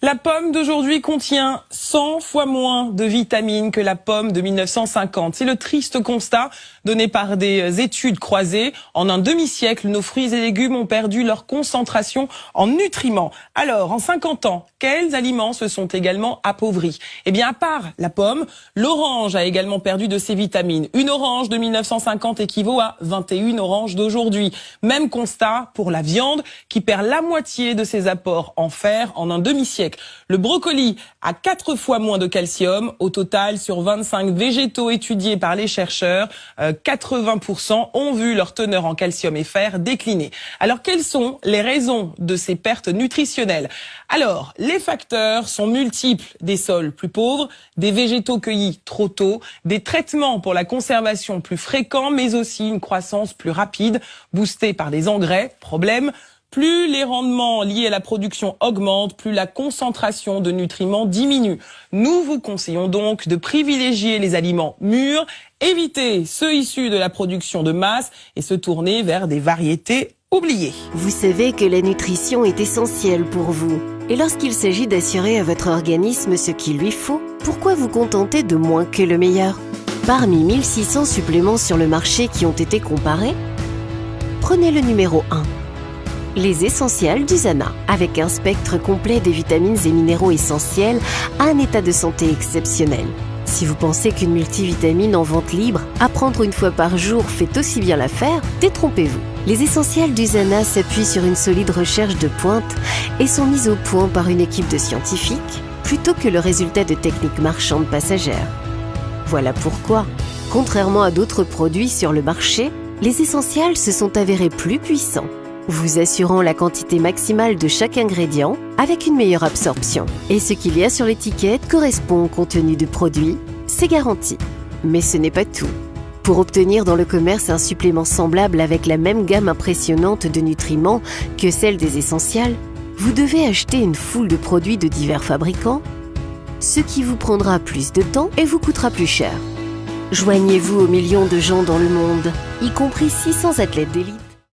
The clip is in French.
La pomme d'aujourd'hui contient 100 fois moins de vitamines que la pomme de 1950. C'est le triste constat donné par des études croisées. En un demi-siècle, nos fruits et légumes ont perdu leur concentration en nutriments. Alors, en 50 ans, quels aliments se sont également appauvris? Eh bien, à part la pomme, l'orange a également perdu de ses vitamines. Une orange de 1950 équivaut à 21 oranges d'aujourd'hui. Même constat pour la viande qui perd la moitié de ses apports en fer en un demi-siècle. Le brocoli a 4 fois moins de calcium. Au total, sur 25 végétaux étudiés par les chercheurs, 80% ont vu leur teneur en calcium et fer décliner. Alors, quelles sont les raisons de ces pertes nutritionnelles? Alors, les facteurs sont multiples. Des sols plus pauvres, des végétaux cueillis trop tôt, des traitements pour la conservation plus fréquents, mais aussi une croissance plus rapide, boostée par des engrais. Problème, plus les rendements liés à la production augmentent, plus la concentration de nutriments diminue. Nous vous conseillons donc de privilégier les aliments mûrs, éviter ceux issus de la production de masse et se tourner vers des variétés oubliées. Vous savez que la nutrition est essentielle pour vous. Et lorsqu'il s'agit d'assurer à votre organisme ce qu'il lui faut, pourquoi vous contenter de moins que le meilleur? Parmi 1600 suppléments sur le marché qui ont été comparés, prenez le numéro 1. Les essentiels d'Usana, avec un spectre complet de vitamines et minéraux essentiels à un état de santé exceptionnel. Si vous pensez qu'une multivitamine en vente libre, à prendre une fois par jour, fait aussi bien l'affaire, détrompez-vous. Les essentiels d'Usana s'appuient sur une solide recherche de pointe et sont mis au point par une équipe de scientifiques, plutôt que le résultat de techniques marchandes passagères. Voilà pourquoi, contrairement à d'autres produits sur le marché, les essentiels se sont avérés plus puissants, vous assurant la quantité maximale de chaque ingrédient avec une meilleure absorption. Et ce qu'il y a sur l'étiquette correspond au contenu du produit, c'est garanti. Mais ce n'est pas tout. Pour obtenir dans le commerce un supplément semblable avec la même gamme impressionnante de nutriments que celle des essentiels, vous devez acheter une foule de produits de divers fabricants, ce qui vous prendra plus de temps et vous coûtera plus cher. Joignez-vous aux millions de gens dans le monde, y compris 600 athlètes d'élite,